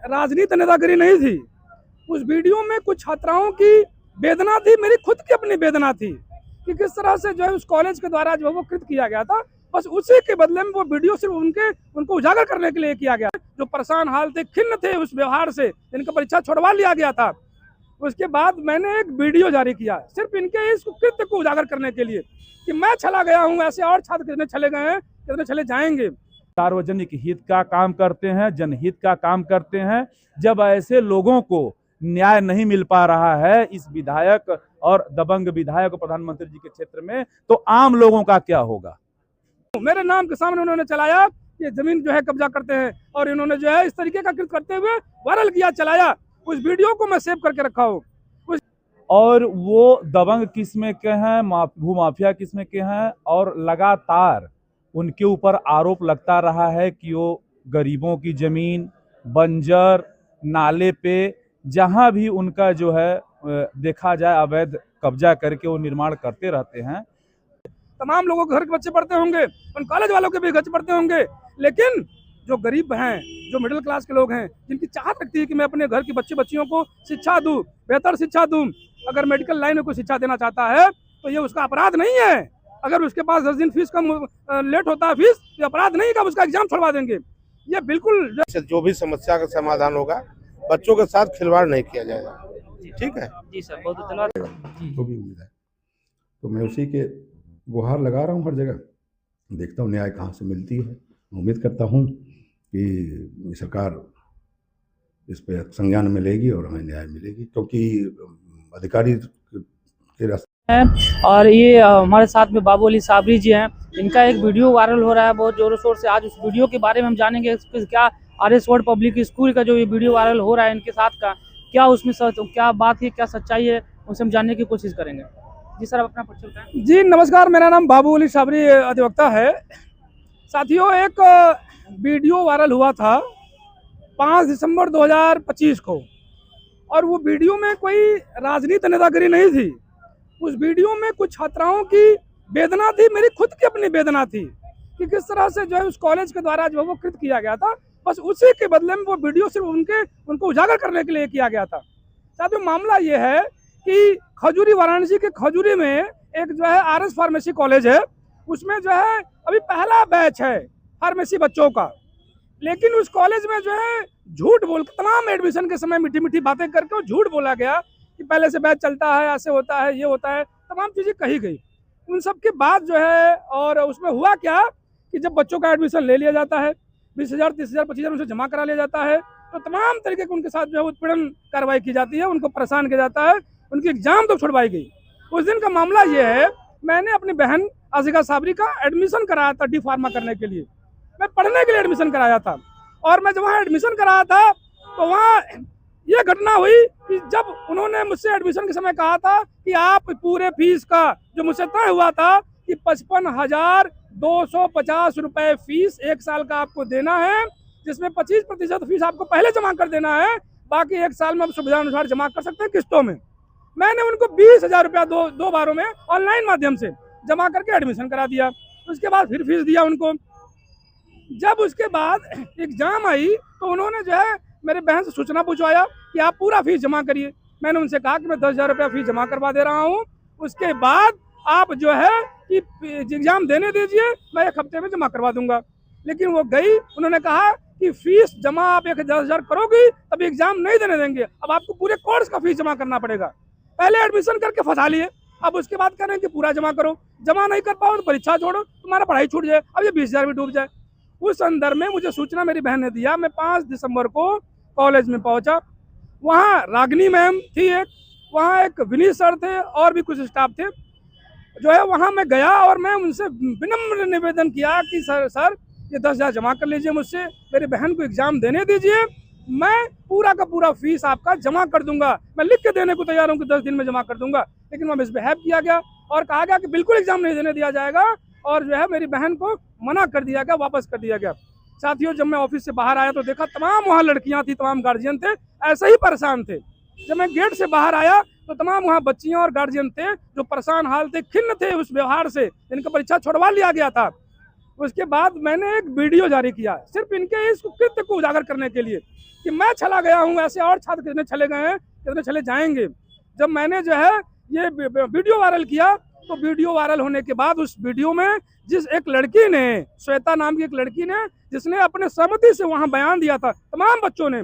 राजनीति नेतागिरी नहीं थी। उस वीडियो में कुछ छात्राओं की वेदना थी, मेरी खुद की अपनी वेदना थी कि किस तरह से जो है उस कॉलेज के द्वारा जो है वो कृत किया गया था। बस उसी के बदले में वो वीडियो सिर्फ उनको उजागर करने के लिए किया गया। जो परेशान हाल थे, खिन्न थे उस व्यवहार से, जिनका परीक्षा छुड़वा लिया गया था, उसके बाद मैंने एक वीडियो जारी किया सिर्फ इनके इस कृत्य को उजागर करने के लिए कि मैं चला गया हूँ, ऐसे और छात्र कितने चले गए हैं, कितने चले जाएंगे। सार्वजनिक हित का काम करते हैं, जनहित का काम करते हैं। जब ऐसे लोगों को न्याय नहीं मिल पा रहा है, इस विधायक और दबंग विधायक प्रधानमंत्री जी के क्षेत्र में, तो आम लोगों का क्या होगा। मेरे नाम के सामने उन्होंने चलाया, ये जमीन जो है कब्जा करते हैं, और इन्होंने जो है इस तरीके का कृत्य करते हुए वायरल किया, चलाया। उस वीडियो को मैं सेव करके रखा हूँ। और वो दबंग किस्म के हैं, भूमाफिया किस्म के हैं, और लगातार उनके ऊपर आरोप लगता रहा है कि वो गरीबों की जमीन, बंजर, नाले पे जहां भी उनका जो है देखा जाए अवैध कब्जा करके वो निर्माण करते रहते हैं। तमाम लोगों के घर के बच्चे पढ़ते होंगे, उन कॉलेज वालों के भी बच्चे पढ़ते होंगे, लेकिन जो गरीब हैं, जो मिडिल क्लास के लोग हैं, जिनकी चाहत रखती है कि मैं अपने घर की बच्चियों को शिक्षा दूं, बेहतर शिक्षा दूं, अगर मेडिकल लाइन में कोई शिक्षा देना चाहता है तो ये उसका अपराध नहीं है। अगर उसके पास 10 दिन फीस कम लेट होता है फीस, तो अपराध नहीं है, उसका एग्जाम छुड़वा देंगे। ये बिल्कुल जो भी समस्या का समाधान होगा, बच्चों के साथ खिलवाड़ नहीं किया जाएगा। ठीक है जी सर, बहुत धन्यवाद। तो भी उम्मीद है, तो मैं उसी के गुहार लगा रहा हूँ हर जगह, देखता हूँ न्याय कहाँ से मिलती है। उम्मीद करता हूँ कि सरकार इस पर संज्ञान में लेगी और हमें न्याय मिलेगी, क्योंकि अधिकारी के रास्ते। और ये हमारे साथ में बाबू अली साबरी जी हैं, इनका एक वीडियो वायरल हो रहा है बहुत जोरों शोर से। आज उस वीडियो के बारे में हम जानेंगे क्या RS वर्ड पब्लिक स्कूल का जो ये वीडियो वायरल हो रहा है इनके साथ का, क्या उसमें क्या बात है, क्या सच्चाई है, उनसे हम जानने की कोशिश करेंगे। जी सर, आप अपना परिचय बताएं। जी नमस्कार, मेरा नाम बाबू अली साबरी अधिवक्ता है। साथियों, एक वीडियो वायरल हुआ था 5 दिसंबर 2025 को, और वो वीडियो में कोई राजनीति नेतागिरी नहीं थी। उस वीडियो में कुछ छात्राओं की वेदना थी, मेरी खुद की अपनी वेदना थी कि किस तरह से जो है उस कॉलेज के द्वारा जो है वो कृत किया गया था। बस उसी के बदले में वो वीडियो सिर्फ उनको उजागर करने के लिए किया गया था। साथियों, मामला ये है कि खजूरी, वाराणसी के खजूरी में एक जो है RS फार्मेसी कॉलेज है, उसमें जो है अभी पहला बैच है फार्मेसी बच्चों का, लेकिन उस कॉलेज में जो है झूठ बोल के तमाम एडमिशन के समय मीठी मीठी बातें करके झूठ बोला गया कि पहले से बैच चलता है, ऐसे होता है, ये होता है, तमाम चीज़ें कही गई। उन सब के बाद जो है, और उसमें हुआ क्या कि जब बच्चों का एडमिशन ले लिया जाता है, 20,000, 30,000, 25,000 उनसे जमा करा लिया जाता है, तो तमाम तरीके के उनके साथ जो है उत्पीड़न कार्रवाई की जाती है, उनको परेशान किया जाता है, उनकी एग्जाम तो छुड़वाई गई। उस दिन का मामला ये है, मैंने अपनी बहन आशिका साबरी का एडमिशन कराया था D फार्मा करने के लिए। मैं पढ़ने के लिए एडमिशन कराया था, और मैं जब वहाँ एडमिशन कराया था तो वहाँ ये घटना हुई कि जब उन्होंने मुझसे एडमिशन के समय कहा था कि आप पूरे फीस का जो मुझसे तय हुआ था कि 55,250 रुपये फीस 1 साल का आपको देना है, जिसमें 25% फीस आपको पहले जमा कर देना है, बाकी 1 साल में आप सुविधा अनुसार जमा कर सकते हैं किस्तों में। मैंने उनको 20,000 रुपया दो बारों में ऑनलाइन माध्यम से जमा करके एडमिशन करा दिया। उसके बाद फिर फीस दिया उनको। जब उसके बाद एग्जाम आई तो उन्होंने जो है मेरे बहन से सूचना पूछवाया कि आप पूरा फीस जमा करिए। मैंने उनसे कहा कि मैं 10,000 रुपया फीस जमा करवा दे रहा हूँ, उसके बाद आप जो है कि एग्जाम देने दीजिए, मैं 1 हफ्ते में जमा करवा दूंगा। लेकिन वो गई, उन्होंने कहा कि फीस जमा आप 10,000 करोगी तब एग्जाम नहीं देने देंगे, अब आपको पूरे कोर्स का फीस जमा करना पड़ेगा। पहले एडमिशन करके फंसा लिए, अब उसके बाद कह रहे हैं कि पूरा जमा करो, जमा नहीं कर पाओ तो परीक्षा छोड़ो, तुम्हारा पढ़ाई छूट जाए, अब ये 20,000 भी डूब जाए। उस संदर्भ में मुझे सूचना मेरी बहन ने दिया। मैं 5 दिसंबर को कॉलेज में पहुंचा, वहाँ रागिनी मैम थी एक, वहाँ एक विनीत सर थे, और भी कुछ स्टाफ थे जो है। वहाँ मैं गया और मैं उनसे विनम्र निवेदन किया कि सर ये 10,000 जमा कर लीजिए मुझसे, मेरी बहन को एग्जाम देने दीजिए, मैं पूरा का पूरा फीस आपका जमा कर दूंगा, मैं लिख के देने को तैयार हूँ कि 10 दिन में जमा कर दूंगा। लेकिन वहाँ मिसबिहेव किया गया और कहा गया कि बिल्कुल एग्जाम नहीं देने दिया जाएगा, और जो है मेरी बहन को मना कर दिया गया, वापस कर दिया गया। साथियों, जब मैं ऑफिस से बाहर आया तो देखा तमाम वहाँ लड़कियाँ थी, तमाम गार्जियन थे, ऐसे ही परेशान थे। जब मैं गेट से बाहर आया तो तमाम वहाँ बच्चियाँ और गार्जियन थे जो परेशान हाल थे, खिन्न थे उस व्यवहार से, जिनका परीक्षा छुड़वा लिया गया था। उसके बाद मैंने एक वीडियो जारी किया सिर्फ इनके इस कृत्य को उजागर करने के लिए कि मैं चला गया हूँ, ऐसे और छात्र कितने चले गए हैं, कितने चले जाएंगे। जब मैंने जो है ये वीडियो वायरल किया तो वीडियो वायरल होने के बाद उस वीडियो में जिस एक लड़की ने, श्वेता नाम की एक लड़की ने, जिसने अपने सहमति से वहां बयान दिया था तमाम बच्चों ने,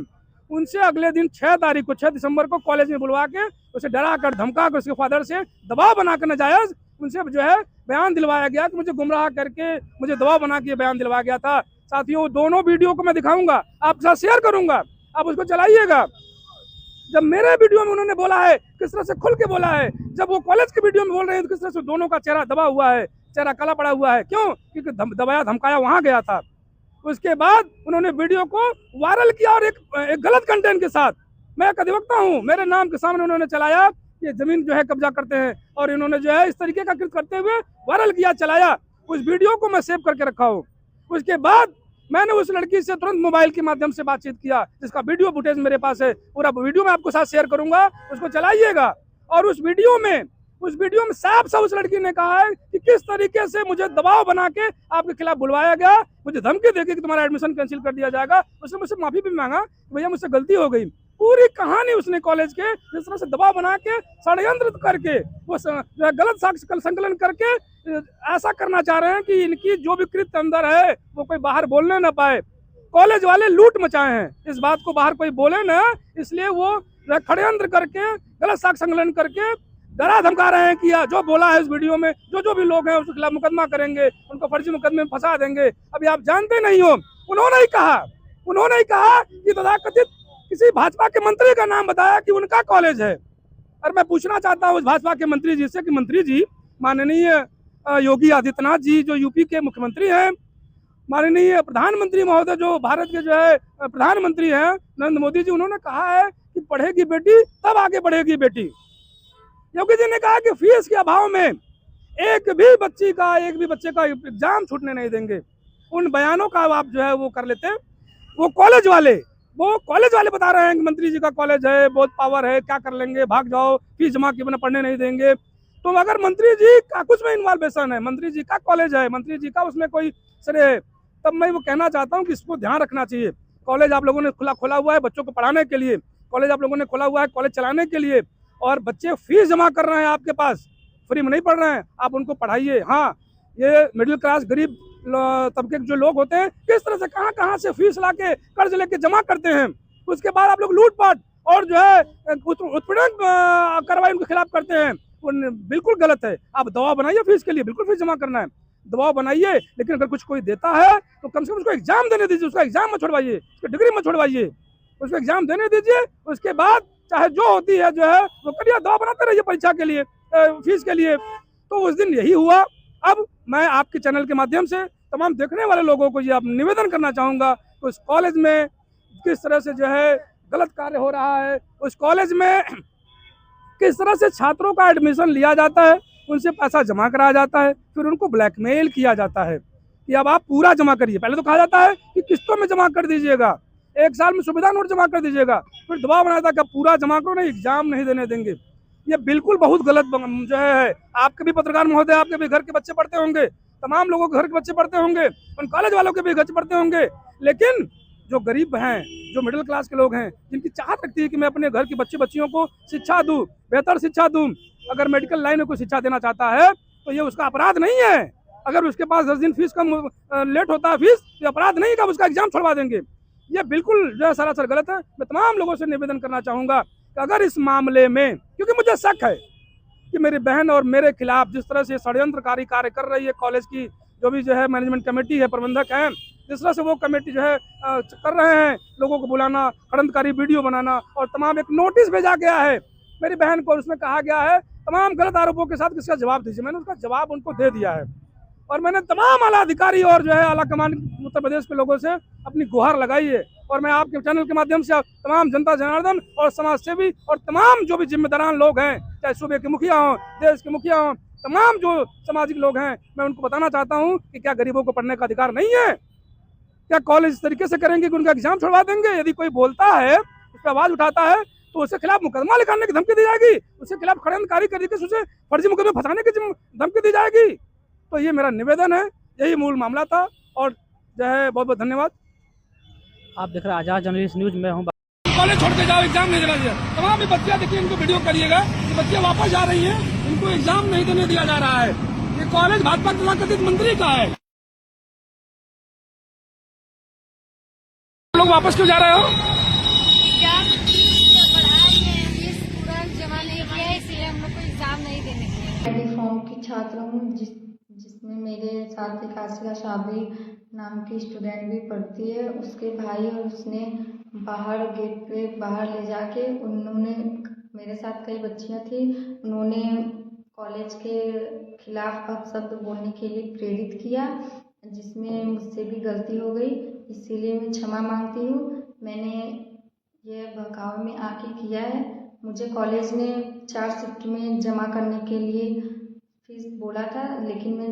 उनसे अगले दिन 6 दिसंबर को कॉलेज में बुलवा के उसे डरा कर धमका कर उसके फादर से दबाव बनाकर नाजायज उनसे जो है बयान दिलवाया गया कि मुझे गुमराह करके मुझे दबाव बना के बयान दिलवाया गया था। साथियों, दोनों वीडियो को मैं दिखाऊंगा, आपके साथ शेयर करूंगा, आप उसको चलाइएगा। जब मेरे वीडियो में उन्होंने बोला है, किस तरह से खुल के बोला है, जब वो कॉलेज के वीडियो में बोल रहे हैं तो किस तरह से दोनों का चेहरा दबा हुआ है, चेहरा काला पड़ा हुआ है। क्यों? क्योंकि दबाया धमकाया वहां गया था। उसके बाद उन्होंने वीडियो को वायरल किया और एक गलत कंटेंट के साथ, मैं एक अधिवक्ता हूँ, मेरे नाम के सामने उन्होंने चलाया कि जमीन जो है कब्जा करते हैं, और इन्होंने जो है इस तरीके का कृत्य करते हुए वायरल किया, चलाया। उस वीडियो को मैं सेव करके रखा हूँ। उसके बाद मैंने उस लड़की से तुरंत मोबाइल के माध्यम से बातचीत किया, जिसका वीडियो फुटेज मेरे पास है, पूरा वीडियो मैं आपको साथ शेयर करूंगा, उसको चलाइएगा। और उस वीडियो में साफ साफ उस लड़की ने कहा है कि किस तरीके से मुझे दबाव बना के आपके खिलाफ बुलवाया गया, मुझे धमकी देके कि तुम्हारा एडमिशन कैंसिल कर दिया जाएगा। उसने मुझसे माफी भी मांगा, भैया मुझसे गलती हो गई। पूरी कहानी उसने कॉलेज के जिस तरह से दबाव बना के षड्यंत्र करके वो गलत साक्ष्य संकलन करके ऐसा करना चाह रहे हैं कि इनकी जो भी कृत्य अंदर है वो कोई बाहर बोलने ना पाए। कॉलेज वाले लूट मचाए हैं, इस बात को बाहर कोई बोले ना, इसलिए वो षड्यंत्र करके गलत साक्ष्य संकलन करके डरा धमका रहे हैं कि जो बोला है इस वीडियो में जो भी लोग हैं उसके खिलाफ मुकदमा करेंगे, उनको फर्जी मुकदमे में फंसा देंगे। अभी आप जानते नहीं हो, उन्होंने ही कहा कि तथाकथित किसी भाजपा के मंत्री का नाम बताया कि उनका कॉलेज है। और मैं पूछना चाहता हूँ उस भाजपा के मंत्री जी से कि मंत्री जी, माननीय योगी आदित्यनाथ जी जो यूपी के मुख्यमंत्री हैं, माननीय प्रधानमंत्री महोदय जो भारत के जो है प्रधानमंत्री हैं नरेंद्र मोदी जी, उन्होंने कहा है कि पढ़ेगी बेटी तब आगे बढ़ेगी बेटी। योगी जी ने कहा कि फीस के अभाव में एक भी बच्चे का एग्जाम छूटने नहीं देंगे। उन बयानों का आप जो है वो कर लेते हैं। वो कॉलेज वाले बता रहे हैं कि मंत्री जी का कॉलेज है, बहुत पावर है, क्या कर लेंगे, भाग जाओ, फीस जमा किए बिना पढ़ने नहीं देंगे। तो अगर मंत्री जी का कुछ में इन्वॉल्वेशन है, मंत्री जी का कॉलेज है, मंत्री जी का उसमें कोई श्रेय है, तब मैं वो कहना चाहता हूँ कि इसको ध्यान रखना चाहिए। कॉलेज आप लोगों ने खोला हुआ है बच्चों को पढ़ाने के लिए, कॉलेज आप लोगों ने खोला हुआ है कॉलेज चलाने के लिए, और बच्चे फीस जमा कर रहे हैं आपके पास, फ्री में नहीं पढ़ रहे हैं, आप उनको पढ़ाइए। हाँ, ये मिडिल क्लास गरीब तबके के जो लोग होते हैं किस तरह से कहाँ से फीस लाके कर्ज लेके जमा करते हैं, उसके बाद आप लोग लूटपाट और जो है उत्पीड़न कार्रवाई उनके खिलाफ करते हैं, बिल्कुल गलत है। आप दबाव बनाइए फीस के लिए, बिल्कुल फीस जमा करना है, दबाव बनाइए, लेकिन अगर कुछ कोई देता है तो कम से कम उसको एग्जाम देने दीजिए, उसका एग्जाम मत छोड़वाइए, उसकी डिग्री मत छोड़वाइए, उसको एग्जाम देने दीजिए। उसके बाद चाहे जो होती है जो है वो करिए, दबाव बनाते रहिए परीक्षा के लिए, फीस के लिए। तो उस दिन यही हुआ। अब मैं आपके चैनल के माध्यम से तमाम देखने वाले लोगों को ये निवेदन करना चाहूँगा कि उस कॉलेज में किस तरह से जो है गलत कार्य हो रहा है, उस कॉलेज में किस तरह से छात्रों का एडमिशन लिया जाता है, उनसे पैसा जमा कराया जाता है, फिर उनको ब्लैकमेल किया जाता है कि अब आप पूरा जमा करिए। पहले तो कहा जाता है कि किस्तों में जमा कर दीजिएगा, 1 साल में सुविधा नोट जमा कर दीजिएगा, फिर दबाव बनाया था कि पूरा जमा करो, नहीं एग्जाम नहीं देने देंगे। ये बिल्कुल बहुत गलत जो है। आपके भी पत्रकार महोदय, आपके भी घर के बच्चे पढ़ते होंगे, तमाम लोगों के घर के बच्चे पढ़ते होंगे, उन कॉलेज वालों के भी बच्चे पढ़ते होंगे, लेकिन जो गरीब हैं, जो मिडिल क्लास के लोग हैं, जिनकी चाहत रखती है कि मैं अपने घर की बच्चियों को शिक्षा दूं, बेहतर शिक्षा दूं, अगर मेडिकल लाइन में कोई शिक्षा देना चाहता है तो ये उसका अपराध नहीं है। अगर उसके पास 10 दिन फीस कम लेट होता है फीस, तो अपराध नहीं का उसका एग्जाम छोड़वा देंगे। ये बिल्कुल जो है सरासर गलत है। मैं तमाम लोगों से निवेदन करना चाहूँगा कि अगर इस मामले में, क्योंकि मुझे शक है कि मेरी बहन और मेरे खिलाफ जिस तरह से षड्यंत्रकारी कार्य कर रही है कॉलेज की जो भी जो है मैनेजमेंट कमेटी है, प्रबंधक हैं, जिस तरह से वो कमेटी जो है कर रहे हैं, लोगों को बुलाना, षड्यंत्रकारी वीडियो बनाना, और तमाम एक नोटिस भेजा गया है मेरी बहन को, उसमें कहा गया है तमाम गलत आरोपों के साथ किसका जवाब दीजिए। मैंने उसका जवाब उनको दे दिया है, और मैंने तमाम आला अधिकारी और जो है आला कमान उत्तर प्रदेश के लोगों से अपनी गुहार लगाई है। और मैं आपके चैनल के माध्यम से तमाम जनता जनार्दन और समाज सेवी और तमाम जो भी जिम्मेदारान लोग हैं, चाहे सूबे के मुखिया हों, देश के मुखिया हों, तमाम जो सामाजिक लोग हैं, मैं उनको बताना चाहता हूँ कि क्या गरीबों को पढ़ने का अधिकार नहीं है? क्या कॉलेज इस तरीके से करेंगे कि उनका एग्जाम छोड़वा देंगे? यदि कोई बोलता है, उस पर आवाज उठाता है, तो उसके खिलाफ मुकदमा लिखाने की धमकी दी जाएगी, उसके खिलाफ षड्यंत्रकारी तरीके से उसे फर्जी मुकदमे फंसाने की धमकी दी जाएगी। तो ये मेरा निवेदन है यही मूल मामला था। और जो है बहुत बहुत धन्यवाद। आप देख रहे हैं आजाद जर्नलिस्ट न्यूज में हूँ। कॉलेज छोड़ के जाओ, एग्जाम नहीं देना चाहिए। तमाम भी बच्चियां देखिए, इनको वीडियो करिएगा कि बच्चे वापस जा रही हैं, इनको एग्जाम नहीं देने दिया जा रहा है। ये कॉलेज भाजपा के कथित मंत्री का है। लोग वापस क्यों जा रहे हो? एग्जाम की पढ़ाई में फीस पूरा जमा नहीं किया है, इसलिए हम लोग को एग्जाम नहीं देने दिया। मैं फॉर्म की छात्र हूँ, जिसमें मेरे साथ एक आसिला शाबरी नाम की स्टूडेंट भी पढ़ती है। उसके भाई और उसने बाहर गेट पे बाहर ले जाके उन्होंने, मेरे साथ कई बच्चियाँ थी, उन्होंने कॉलेज के खिलाफ अपशब्द बोलने के लिए प्रेरित किया, जिसमें मुझसे भी गलती हो गई, इसीलिए मैं क्षमा मांगती हूँ। मैंने ये बहकावे में आके किया है। मुझे कॉलेज ने 4 शिफ्ट में जमा करने के लिए फीस बोला था, लेकिन मैं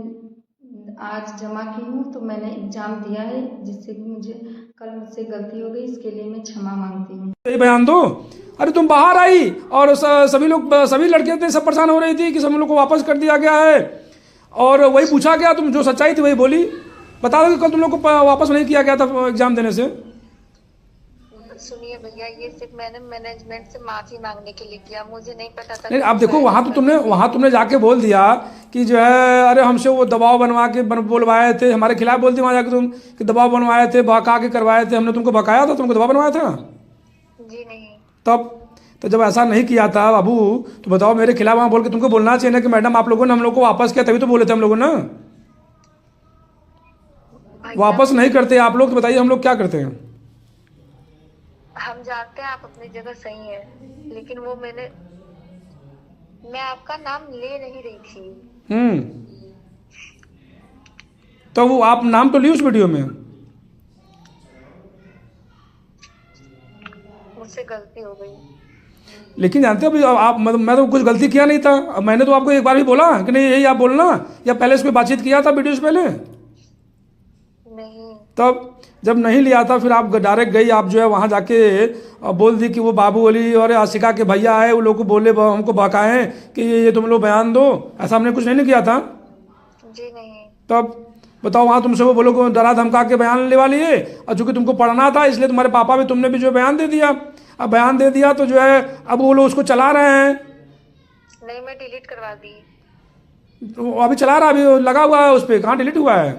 आज जमा की हूँ, तो मैंने एग्ज़ाम दिया है, जिससे कि मुझे कल मुझसे गलती हो गई, इसके लिए मैं क्षमा मांगती हूँ। ये बयान दो। अरे तुम बाहर आई और सभी लोग, सभी लड़कियां थे, सब परेशान हो रही थी कि सब लोग को वापस कर दिया गया है, और वही पूछा गया, तुम जो सच्चाई थी वही बोली। बता दो कि कल तुम लोग को वापस नहीं किया गया था एग्जाम देने से। सुनिए भैया, ये सिर्फ मैंने मैनेजमेंट से माफी मांगने के लिए किया, मुझे नहीं पता था। नहीं, आप देखो, वहाँ तो तुमने जाके बोल दिया कि जो है, अरे हमसे वो दबाव बनवा के बोलवाए थे, हमारे खिलाफ बोल दिया वहाँ जाके तुम कि दबाव बनवाए थे, बहका के करवाए थे, हमने तुमको बकाया था, तुमको दबाव बनवाया था। जी नहीं। तब तो जब ऐसा नहीं किया था बाबू, तो बताओ, मेरे खिलाफ वहाँ बोल के तुमको बोलना चाहिए ना कि मैडम आप लोगों ने हम लोग को वापस किया, तभी तो बोले थे हम लोगों ने। वापस नहीं करते आप लोग तो बताइए हम लोग क्या करते हैं? हम जानते हैं आप अपनी जगह सही है, लेकिन वो मैं आपका नाम ले नहीं रही थी। तो वो आप नाम तो ली उस वीडियो में। मुझसे गलती हो गई। लेकिन जानते हो अभी आप, मैं तो कुछ गलती किया नहीं था। अब मैंने तो आपको एक बार भी बोला कि नहीं यही आप बोलना, या पहले से कोई बातचीत किया था वीडियो से पहले? नहीं। तब जब नहीं लिया था, फिर आप डायरेक्ट गई, आप जो है वहाँ जाके बोल दी कि वो बाबू अली और आशिका के भैया है, वो लोग को बोले, हमको बहकाएं कि ये तुम लोग बयान दो। ऐसा हमने कुछ नहीं किया था। जी नहीं। तब बताओ, वहाँ तुमसे वो बोलो को डरा धमका के बयान लेवा लिए, और चूंकि तुमको पढ़ना था इसलिए तुम्हारे पापा भी, तुमने भी जो बयान दे दिया। अब बयान दे दिया तो जो है अब वो लोग उसको चला रहे हैं। नहीं, मैं डिलीट करवा दी। तो अभी चला रहा, अभी लगा हुआ है उस पर, कहाँ डिलीट हुआ है?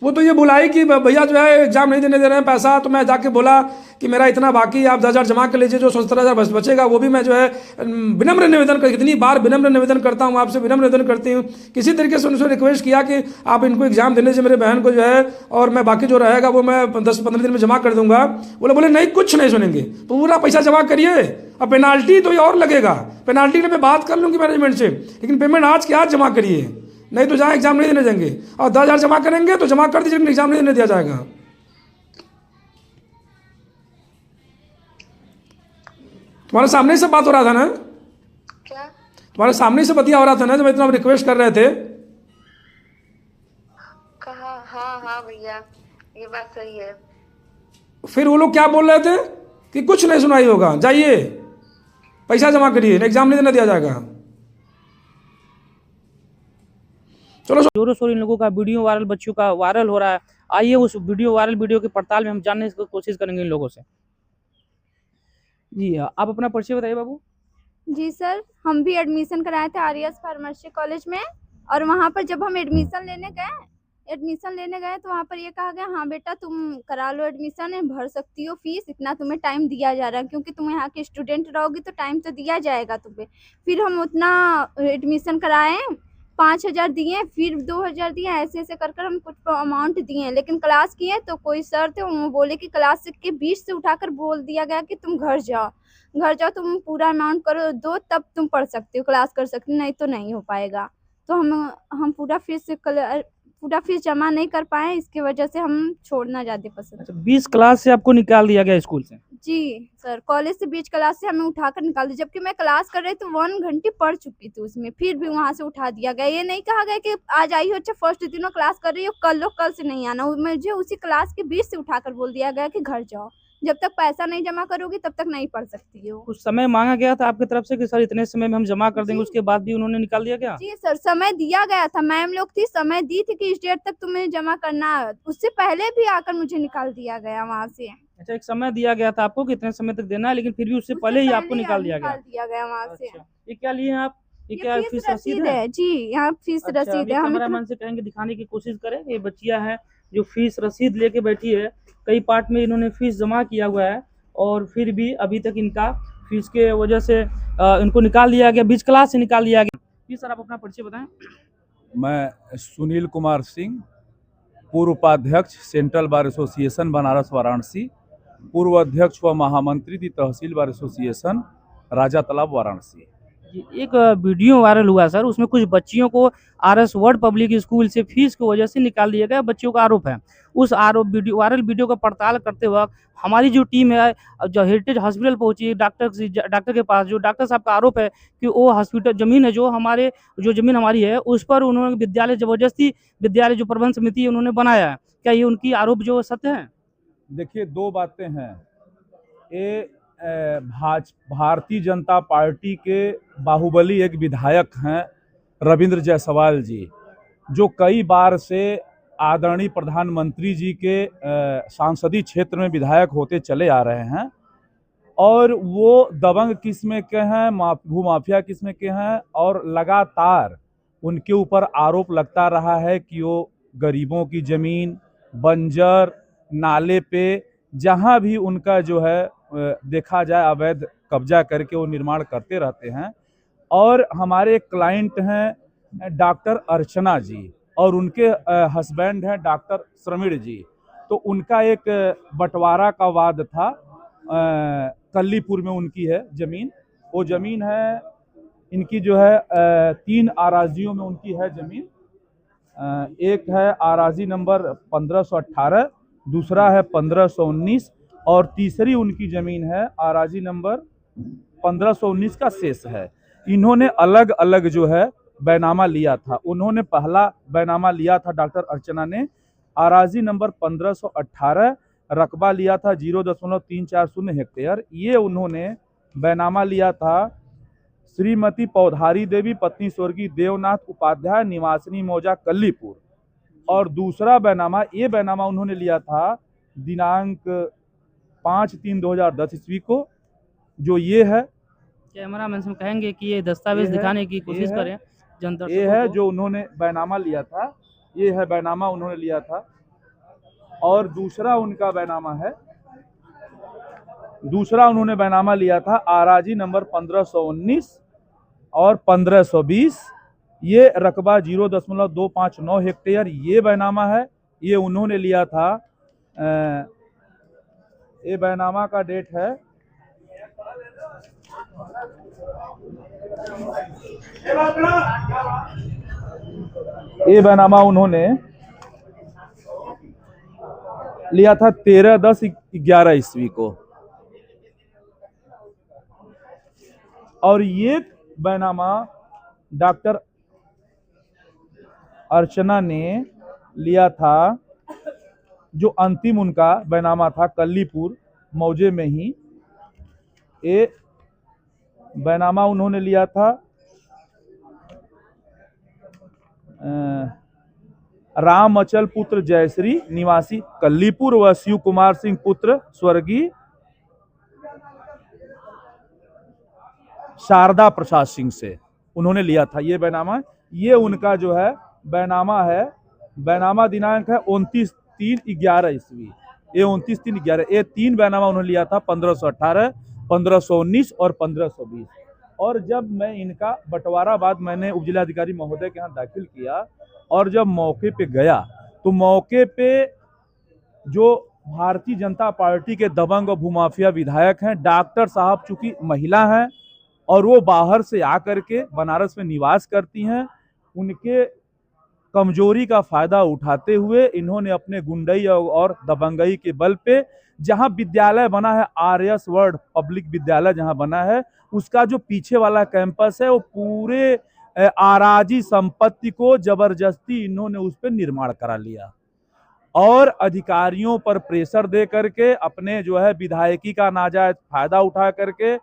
वो तो ये बुलाई कि भैया जो है एग्जाम नहीं देने दे रहे हैं पैसा, तो मैं जाके बोला कि मेरा इतना बाकी, आप 10,000 जमा कर लीजिए, जो 17,000 बचेगा वो भी मैं जो है विनम्र निवेदन कर, कितनी बार विनम्र निवेदन करता हूँ आपसे, विनम्र निवेदन करती हूँ, किसी तरीके से उनसे रिक्वेस्ट किया कि आप इनको एग्जाम देने से मेरे बहन को जो है, और मैं बाकी जो रहेगा वो मैं 10-15 दिन में जमा कर दूंगा। बोले नहीं, कुछ नहीं सुनेंगे, पूरा पैसा जमा करिए, और पेनाल्टी तो ये और लगेगा, पेनाल्टी में बात कर लूँगी मैनेजमेंट से, लेकिन पेमेंट आज के आज जमा करिए, नहीं तो जहाँ एग्जाम नहीं देने देंगे। और 10,000 जमा करेंगे तो जमा कर दीजिए, लेकिन एग्जाम नहीं देने दिया जाएगा। तुम्हारे सामने से बात हो रहा था ना? क्या? तुम्हारे सामने से बतिया हो रहा था ना, जब इतना रिक्वेस्ट कर रहे थे। कहा? हाँ भैया, ये बात सही है। फिर वो लोग क्या बोल रहे थे कि कुछ नहीं सुनाई होगा, जाइए पैसा जमा करिए, एग्जाम नहीं देने दिया जाएगा। चलो, जोरों शोर इन लोगों का वीडियो वायरल, बच्चों का वायरल हो रहा है। आइए उस वीडियो की पड़ताल में हम जानने की कोशिश करेंगे इन लोगों से। जी आप अपना परिचय बताइए बाबू। जी सर, हम भी एडमिशन कराए थे आर्यस फार्मेसी कॉलेज में, और वहाँ पर जब हम एडमिशन लेने गए तो वहाँ पर ये कहा गया, हाँ बेटा तुम करा लो एडमिशन, भर सकती हो फीस, इतना तुम्हें टाइम दिया जा रहा है, क्योंकि तुम यहाँ के स्टूडेंट रहोगी तो टाइम तो दिया जाएगा तुम्हें। फिर हम उतना एडमिशन कराए, 5,000 दिए, फिर 2,000 दिए, ऐसे कर हम कुछ अमाउंट दिए, लेकिन क्लास किए तो कोई सर थे, वो बोले कि क्लास के बीच से उठाकर बोल दिया गया कि तुम घर जाओ, तुम पूरा अमाउंट करो दो, तब तुम पढ़ सकते हो, क्लास कर सकते हो, नहीं तो नहीं हो पाएगा। तो हम पूरा फीस जमा नहीं कर पाए, इसकी वजह से हम छोड़ना ज़्यादा पसंद। अच्छा, 20 क्लास से आपको निकाल दिया गया स्कूल से? जी सर, कॉलेज से 20 क्लास से हमें उठाकर निकाल दिया, जबकि मैं क्लास कर रही तो 1 घंटे पढ़ चुकी थी उसमें, फिर भी वहाँ से उठा दिया गया। ये नहीं कहा गया कि आज आई हो, अच्छा फर्स्ट दिनों क्लास कर रही हो, कल लो, कल से नहीं आना। मुझे उसी क्लास के बीच से उठाकर बोल दिया गया कि घर जाओ, जब तक पैसा नहीं जमा करोगी तब तक नहीं पढ़ सकती हो। कुछ समय मांगा गया था आपकी तरफ से कि सर इतने समय में हम जमा कर देंगे, उसके बाद भी उन्होंने निकाल दिया क्या? जी सर, समय दिया गया था, मैम लोग थी, समय दी थी कि इस डेट तक तुम्हें जमा करना है, उससे पहले भी आकर मुझे निकाल दिया गया वहाँ से। अच्छा, एक समय दिया गया था आपको कि इतने समय तक देना है, लेकिन फिर भी उससे पहले ही आपको निकाल दिया गया। वहाँ से। अच्छा, ये क्या लिए हैं आप? ये क्या फीस फीस रसीद है जी, यहाँ फीस अच्छा, रसीद अभी है। हम कैमरामैन से कहेंगे दिखाने की कोशिश करें। ये बच्चियां हैं जो फीस रसीद लेके बैठी है, कई पार्ट में इन्होंने फीस जमा किया हुआ है और फिर भी अभी तक इनका फीस के वजह से इनको निकाल दिया गया, बीच क्लास से निकाल दिया गया। जी सर, आप अपना परिचय बताएं। मैं सुनील कुमार सिंह, पूर्व उपाध्यक्ष central bar association Banaras Varanasi, पूर्व अध्यक्ष व महामंत्री थी तहसील बार एसोसिएशन राजा तालाब वाराणसी। एक वीडियो वायरल हुआ सर, उसमें कुछ बच्चियों को आरएस वर्ड पब्लिक स्कूल से फीस की वजह से निकाल दिया गया, बच्चियों का आरोप है। उस आरोप वायरल वीडियो का पड़ताल करते वक्त हमारी जो टीम है जो हेरिटेज हॉस्पिटल पहुंची, डॉक्टर के पास, जो डॉक्टर साहब का आरोप है कि वो हॉस्पिटल जमीन है जो जमीन हमारी है उस पर उन्होंने विद्यालय जबरदस्ती, विद्यालय जो प्रबंध समिति उन्होंने बनाया है, क्या ये उनकी आरोप जो सत्य है? देखिए, दो बातें हैं। ये भारतीय जनता पार्टी के बाहुबली एक विधायक हैं रविंद्र जायसवाल जी, जो कई बार से आदरणीय प्रधानमंत्री जी के सांसदीय क्षेत्र में विधायक होते चले आ रहे हैं और वो दबंग किस्म के हैं, भूमाफिया किस्म के हैं और लगातार उनके ऊपर आरोप लगता रहा है कि वो गरीबों की ज़मीन, बंजर, नाले पे जहाँ भी उनका जो है देखा जाए अवैध कब्जा करके वो निर्माण करते रहते हैं। और हमारे क्लाइंट हैं डॉक्टर अर्चना जी और उनके हस्बैंड हैं डॉक्टर श्रमिड़ जी। तो उनका एक बंटवारा का वाद था, कल्लीपुर में उनकी है ज़मीन। वो ज़मीन है इनकी जो है 3 आराजियों में उनकी है ज़मीन। एक है आराजी नंबर 1518, दूसरा है 1519 और तीसरी उनकी ज़मीन है आराजी नंबर 1519 का शेष है। इन्होंने अलग अलग जो है बैनामा लिया था। उन्होंने पहला बैनामा लिया था डॉक्टर अर्चना ने, आराजी नंबर 1518, रकबा लिया था 0.340 हेक्टेयर। ये उन्होंने बैनामा लिया था श्रीमती पौधारी देवी पत्नी स्वर्गीय देवनाथ उपाध्याय निवासिनी मौजा कल्लीपुर। और दूसरा बैनामा, ये बैनामा उन्होंने लिया था दिनांक 5/3/2010 ईस्वी को, जो ये है। कैमरामैन से कहेंगे कि ये दस्तावेज दिखाने की कोशिश करें जनता। ये है जो उन्होंने बैनामा लिया था, ये है बैनामा उन्होंने लिया था। और दूसरा उनका बैनामा है, दूसरा उन्होंने बैनामा लिया था आराजी नंबर 1519 और 1520। ये रकबा 0.259 हेक्टेयर ये बैनामा है। ये उन्होंने लिया था, ये बैनामा का डेट है ये बैनामा उन्होंने लिया था 13/10/11 ईस्वी को। और ये बैनामा डॉक्टर अर्चना ने लिया था, जो अंतिम उनका बैनामा था कल्लीपुर मौजे में ही। ये बैनामा उन्होंने लिया था राम अचल पुत्र जयश्री निवासी कल्लीपुर व शिव कुमार सिंह पुत्र स्वर्गीय शारदा प्रसाद सिंह से उन्होंने लिया था ये बैनामा। ये उनका जो है बैनामा है, बैनामा दिनांक है 29/3/11 ईस्वी। ये 29/3/11, ये 3 बैनामा उन्होंने लिया था 1518, 1519 और 1520। और जब मैं इनका बंटवारा बाद मैंने उपजिलाधिकारी महोदय के यहाँ दाखिल किया और जब मौके पे गया तो मौके पे जो भारतीय जनता पार्टी के दबंग और भूमाफिया विधायक हैं, डॉक्टर साहब चूंकि महिला हैं और वो बाहर से आकर के बनारस में निवास करती हैं, उनके कमजोरी का फायदा उठाते हुए इन्होंने अपने गुंडई और दबंगई के बल पे जहां विद्यालय बना है आरएस वर्ड पब्लिक विद्यालय जहां बना है, उसका जो पीछे वाला कैंपस है वो पूरे आराजी संपत्ति को जबरदस्ती इन्होंने उस पर निर्माण करा लिया। और अधिकारियों पर प्रेशर दे करके अपने जो है विधायकी का नाजायज फायदा उठा करके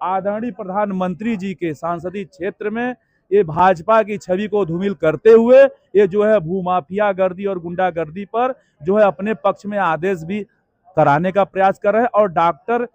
आदरणीय प्रधानमंत्री जी के सांसदीय क्षेत्र में ये भाजपा की छवि को धूमिल करते हुए ये जो है भूमाफिया गर्दी और गुंडागर्दी पर जो है अपने पक्ष में आदेश भी कराने का प्रयास कर रहे हैं। और डॉक्टर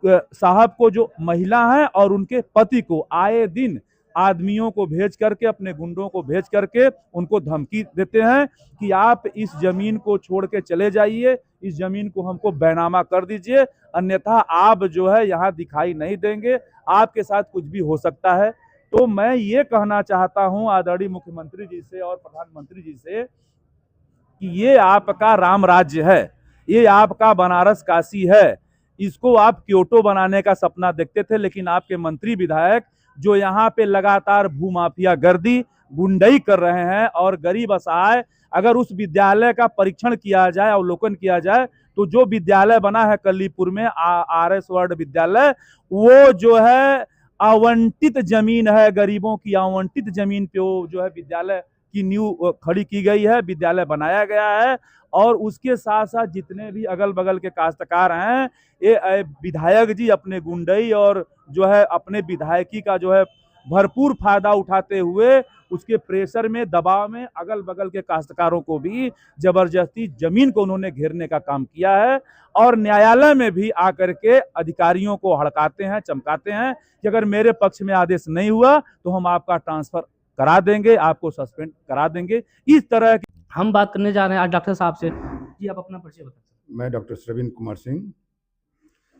साहब को जो महिला है और उनके पति को आए दिन आदमियों को भेज करके, अपने गुंडों को भेज करके उनको धमकी देते हैं कि आप इस जमीन को छोड़ के चले जाइए, इस जमीन को हमको बैनामा कर दीजिए, अन्यथा आप जो है यहाँ दिखाई नहीं देंगे, आपके साथ कुछ भी हो सकता है। तो मैं ये कहना चाहता हूँ आदरणीय मुख्यमंत्री जी से और प्रधानमंत्री जी से कि ये आपका राम राज्य है, ये आपका बनारस काशी है। इसको आप क्योटो बनाने का सपना देखते थे, लेकिन आपके मंत्री विधायक जो यहाँ पे लगातार भूमाफिया गर्दी गुंडई कर रहे हैं और गरीब असहाय, अगर उस विद्यालय का परीक्षण किया जाए, अवलोकन किया जाए, तो जो विद्यालय बना है कलीपुर में RS वर्ड विद्यालय, वो जो है आवंटित जमीन है, गरीबों की आवंटित जमीन पे वो जो है विद्यालय की नींव खड़ी की गई है, विद्यालय बनाया गया है। और उसके साथ साथ जितने भी अगल बगल के काश्तकार हैं, ये विधायक जी अपने गुंडई और जो है अपने विधायकी का जो है भरपूर फायदा उठाते हुए उसके प्रेशर में, दबाव में अगल बगल के काश्तकारों को भी जबरदस्ती जमीन को उन्होंने घेरने का काम किया है। और न्यायालय में भी आकर के अधिकारियों को हड़काते हैं, चमकाते हैं कि अगर मेरे पक्ष में आदेश नहीं हुआ तो हम आपका ट्रांसफर करा देंगे, आपको सस्पेंड करा देंगे। इस तरह की हम बात करने जा रहे हैं आज डॉक्टर साहब से। जी, आप अपना परिचय बताएं। मैं doctor Shravin Kumar Singh,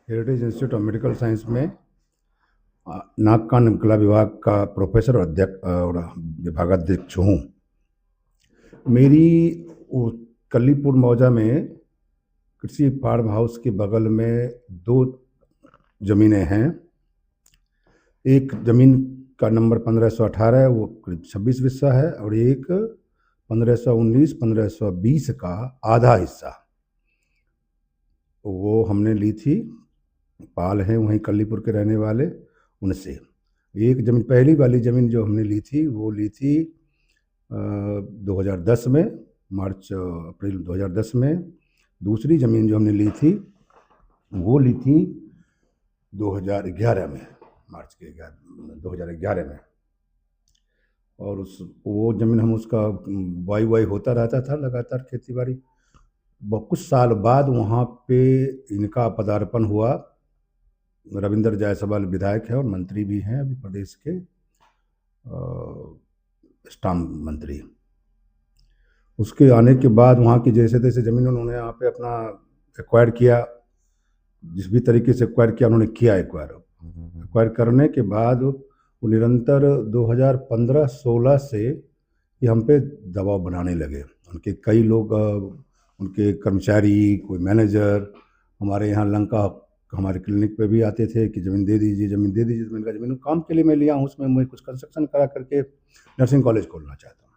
heritage institute of medical science में नाक कान गला विभाग का प्रोफेसर और अध्यक्ष और विभागाध्यक्ष हूँ। मेरी कलीपुर मौजा में कृषि फार्म हाउस के बगल में 2 ज़मीनें हैं। एक ज़मीन का नंबर 1518 है, वो करीब 26 हिस्सा है, और एक 1519 1520 का आधा हिस्सा वो हमने ली थी। पाल हैं वहीं कलीपुर के रहने वाले, उनसे। एक ज़मीन, पहली वाली ज़मीन जो हमने ली थी वो ली थी 2010 में, मार्च अप्रैल 2010 में। दूसरी ज़मीन जो हमने ली थी वो ली थी 2011 में, मार्च के 2011 में। और वो ज़मीन हम उसका वाई होता रहता था लगातार, खेती बाड़ी। कुछ साल बाद वहाँ पे इनका पदार्पण हुआ। रविंद्र जायसवाल विधायक है और मंत्री भी हैं अभी प्रदेश के, स्टाम्प मंत्री। उसके आने के बाद वहाँ की जैसे तैसे ज़मीन उन्होंने यहाँ पे अपना एक्वायर किया, जिस भी तरीके से एक्वायर किया उन्होंने किया। एक्वायर करने के बाद वो निरंतर 2015-16 से ये हम पे दबाव बनाने लगे। उनके कई लोग, उनके कर्मचारी, कोई मैनेजर हमारे यहाँ लंका हमारे क्लिनिक पे भी आते थे कि ज़मीन दे दीजिए, ज़मीन दे दीजिए। ज़मीन का ज़मीन काम के लिए मैं लिया हूँ, उसमें मैं कुछ कंस्ट्रक्शन करा करके नर्सिंग कॉलेज खोलना चाहता हूँ।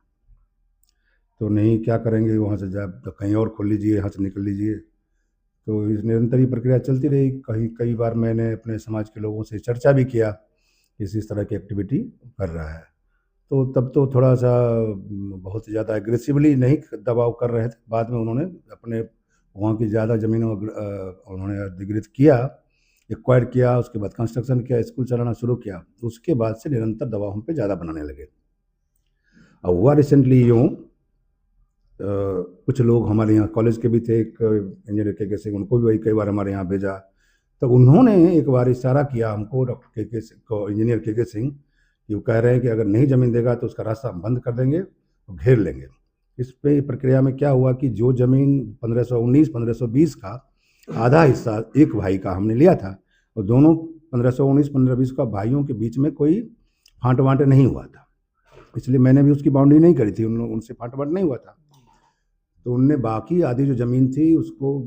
तो नहीं, क्या करेंगे, वहाँ से जा तो कहीं और खोल लीजिए, यहाँ से निकल लीजिए। तो इस निरंतर ही प्रक्रिया चलती रही। कई बार मैंने अपने समाज के लोगों से चर्चा भी किया कि इस तरह की एक्टिविटी कर रहा है। तो तब तो थोड़ा सा बहुत ज़्यादा एग्रेसिवली नहीं दबाव कर रहे थे। बाद में उन्होंने अपने वहाँ की ज़्यादा ज़मीनों उन्होंने अधिग्रहित किया, एक्वायर किया, उसके बाद कंस्ट्रक्शन किया, स्कूल चलाना शुरू किया। तो उसके बाद से निरंतर दबाव हम पे ज़्यादा बनाने लगे। अब हुआ रिसेंटली यूँ, कुछ लोग हमारे यहाँ कॉलेज के भी थे, एक इंजीनियर के सिंह, उनको भी वही कई बार हमारे यहाँ भेजा। तो उन्होंने एक बार इशारा किया हमको, डॉक्टर को, इंजीनियर के सिंह, कि वो कह रहे हैं कि अगर नहीं ज़मीन देगा तो उसका रास्ता हम बंद कर देंगे और घेर लेंगे। इस पे प्रक्रिया में क्या हुआ कि जो ज़मीन 1519-1520 का आधा हिस्सा एक भाई का हमने लिया था, और दोनों 1519-1520 का भाइयों के बीच में कोई फांट वांट नहीं हुआ था, इसलिए मैंने भी उसकी बाउंड्री नहीं करी थी, उनसे फांट वांट नहीं हुआ था। तो उनने बाकी आधी जो ज़मीन थी उसको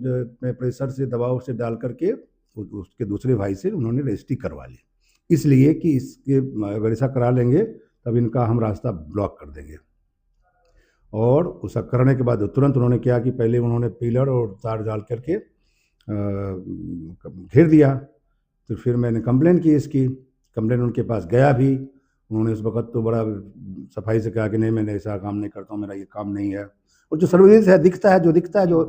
प्रेशर से, दबाव से डाल करके उसके दूसरे भाई से उन्होंने रजिस्ट्री करवा ली, इसलिए कि इसके अगर ऐसा करा लेंगे तब इनका हम रास्ता ब्लॉक कर देंगे। और उसका करने के बाद तुरंत उन्होंने क्या कि पहले उन्होंने पिलर और तार डाल करके घेर दिया। तो फिर मैंने कंप्लेन की, इसकी कंप्लेन उनके पास गया भी। उन्होंने उस वक़्त तो बड़ा सफाई से कहा कि नहीं, मैंने ऐसा काम नहीं करता हूँ, मेरा ये काम नहीं है, और जो सर्वोदय है दिखता है, जो दिखता है, जो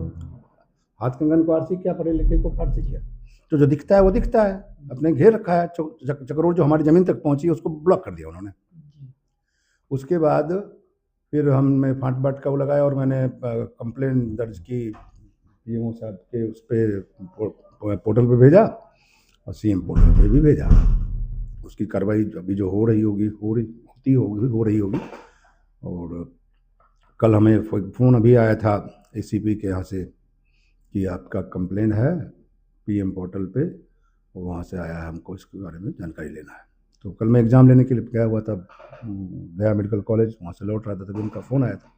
हाथ कंगन को आरसी किया, पढ़े लिखे को फारसी किया, तो जो दिखता है वो दिखता है, अपने घेर रखा है। चक्रोड जो हमारी ज़मीन तक पहुंची उसको ब्लॉक कर दिया उन्होंने। उसके बाद फिर हमने फांट बाट का वो लगाया और मैंने कंप्लेन दर्ज की पीएमओ साहब के उस पर पोर्टल पे भेजा और सीएम पोर्टल पे भी भेजा। उसकी कार्रवाई अभी जो हो रही होगी। और कल हमें फ़ोन अभी आया था एसीपी के यहाँ से कि आपका कंप्लेन है पीएम पोर्टल पे, और वहाँ से आया है, हमको इसके बारे में जानकारी लेना है। तो कल मैं एग्ज़ाम लेने के लिए गया हुआ था गया मेडिकल कॉलेज, वहाँ से लौट रहा था तभी उनका फ़ोन आया था।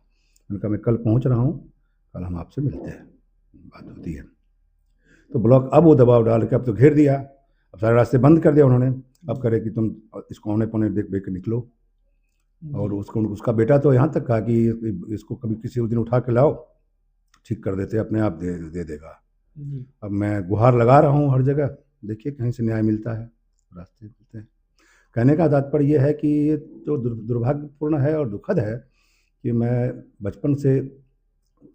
उनका मैं कल पहुँच रहा हूँ, कल हम आपसे मिलते हैं, बात होती है। तो ब्लॉक अब वो दबाव डाल के अब तो घेर दिया, अब सारे रास्ते बंद कर दिया उन्होंने। अब करे कि तुम इसको औने पौने देख के निकलो। और उसका बेटा तो यहाँ तक कहा कि इसको कभी किसी दिन उठा के लाओ, ठीक कर देते, अपने आप दे देगा। अब मैं गुहार लगा रहा हूँ हर जगह, देखिए कहीं से न्याय मिलता है, रास्ते मिलते हैं। कहने का तात्पर्य यह है कि ये जो दुर्भाग्यपूर्ण है और दुखद है कि मैं बचपन से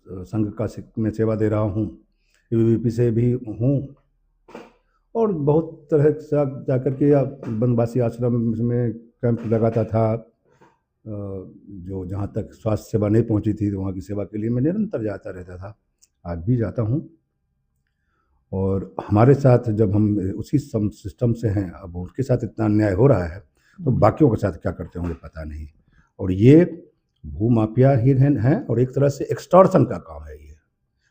संघ का में सेवा दे रहा हूँ, ABVP से भी हूँ, और बहुत तरह से जाकर के बनवासी आश्रम में कैंप लगाता था। जो जहाँ तक स्वास्थ्य सेवा नहीं पहुँची थी तो वहाँ की सेवा के लिए मैं निरंतर जाता रहता था, आज भी जाता हूँ। और हमारे साथ जब हम उसी सिस्टम से हैं, अब उनके साथ इतना अन्याय हो रहा है तो बाकियों के साथ क्या करते होंगे पता नहीं। और ये भूमाफिया ही हैं और एक तरह से एक्सटॉर्शन का काम है ये।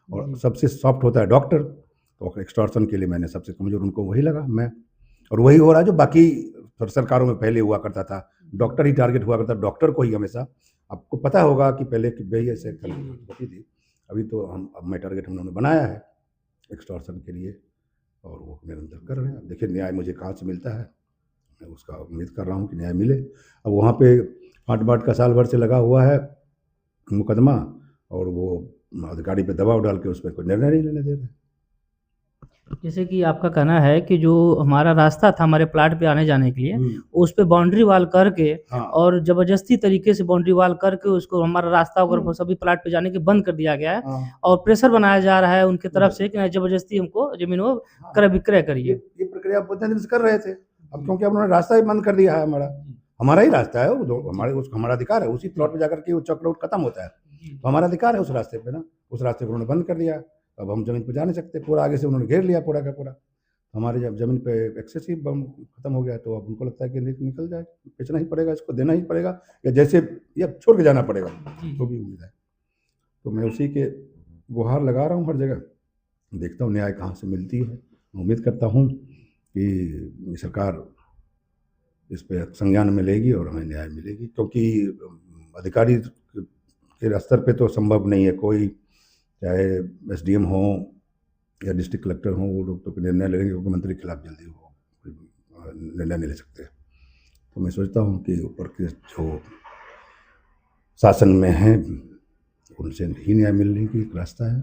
और सबसे सॉफ्ट होता है डॉक्टर, तो एक्सटॉर्शन के लिए मैंने सबसे कमज़ोर उनको वही लगा मैं, और वही हो रहा है जो बाकी सरकारों में पहले हुआ करता था। डॉक्टर ही टारगेट हुआ करता, डॉक्टर को ही हमेशा। आपको पता होगा कि पहले की वही ऐसे होती थी, अभी तो अब मैं टारगेट हम लोगों ने बनाया है एक्सटॉर्शन के लिए, और वो निरंतर कर रहे हैं। देखिए न्याय मुझे कहाँ से मिलता है, मैं उसका उम्मीद कर रहा हूँ कि न्याय मिले। अब वहाँ पे फाट बाट का साल भर से लगा हुआ है मुकदमा, और वो अधिकारी पे दबाव डाल के उस पर कोई निर्णय नहीं लेने दे रहे। जैसे कि आपका कहना है कि जो हमारा रास्ता था हमारे प्लाट पे आने जाने के लिए, उस पे बाउंड्री वाल करके और जबरदस्ती तरीके से बाउंड्री वाल करके उसको हमारा रास्ता अगर सभी प्लाट पे जाने के बंद कर दिया गया है, और प्रेशर बनाया जा रहा है उनकी तरफ से कि जबरदस्ती हमको जमीन वो क्रय विक्रय करिए। ये प्रक्रिया बहुत दिन से कर रहे थे, अब क्योंकि अब उन्होंने रास्ता ही बंद कर दिया है। हमारा ही रास्ता है वो, हमारा अधिकार है, उसी प्लॉट पे जाकर के वो चक्र खत्म होता है, तो हमारा अधिकार है उस रास्ते पे ना। उस रास्ते को उन्होंने बंद कर दिया, अब हम जमीन पे जा नहीं सकते, पूरा आगे से उन्होंने घेर लिया पूरा का पूरा। हमारे जब जमीन पे एक्सेस ही खत्म हो गया तो अब उनको लगता है कि निकल जाए, बेचना ही पड़ेगा, इसको देना ही पड़ेगा, या जैसे या छोड़ के जाना पड़ेगा, तो भी उम्मीद है। तो मैं उसी के गुहार लगा रहा हूँ हर जगह, देखता हूँ न्याय कहाँ से मिलती है। उम्मीद करता हूँ कि सरकार इस पर संज्ञान में लेगी और हमें न्याय मिलेगी, क्योंकि अधिकारी के स्तर पे तो संभव नहीं है कोई, चाहे SDM हो या डिस्ट्रिक्ट कलेक्टर हो, वो लोग तो निर्णय लेंगे, मुख्यमंत्री के खिलाफ जल्दी वो निर्णय नहीं ले सकते। तो मैं सोचता हूँ कि ऊपर के जो शासन में हैं उनसे ही न्याय मिलने की एक रास्ता है।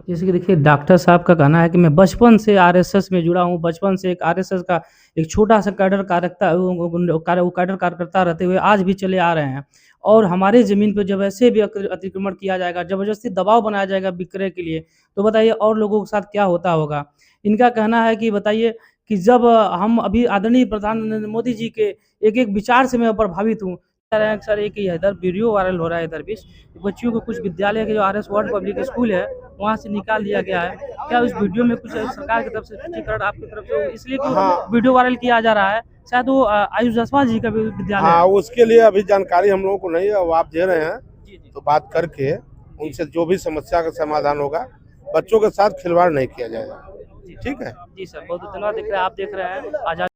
जैसे कि देखिए डॉक्टर साहब का कहना है कि मैं बचपन से RSS में जुड़ा हूँ, बचपन से एक RSS का एक छोटा सा कैडर कार्यकर्ता रहते हुए आज भी चले आ रहे हैं, और हमारे ज़मीन पर जब ऐसे भी अतिक्रमण किया जाएगा, ज़बरदस्ती दबाव बनाया जाएगा विक्रय के लिए, तो बताइए और लोगों के साथ क्या होता होगा। इनका कहना है कि बताइए कि जब हम अभी आदरणीय प्रधानमंत्री नरेंद्र मोदी जी के एक विचार से मैं प्रभावित हूँ। सर एक इधर वीडियो वायरल हो रहा है, इधर भी बच्चियों को कुछ विद्यालय के जो RS वार्ड पब्लिक स्कूल है वहाँ से निकाल दिया गया है। क्या इस वीडियो में कुछ सरकार की तरफ से स्पष्टीकरण आपकी तरफ से इसलिए वीडियो वायरल किया जा रहा है? शायद वो आयुष जायसवाल जी का भी विद्यालय है। उसके लिए अभी जानकारी हम लोगों को नहीं है, वो आप दे रहे हैं, तो बात करके उनसे जो भी समस्या का समाधान होगा, बच्चों के साथ खिलवाड़ नहीं किया जाएगा। ठीक है जी सर, बहुत धन्यवाद। आप देख रहे हैं आजाद।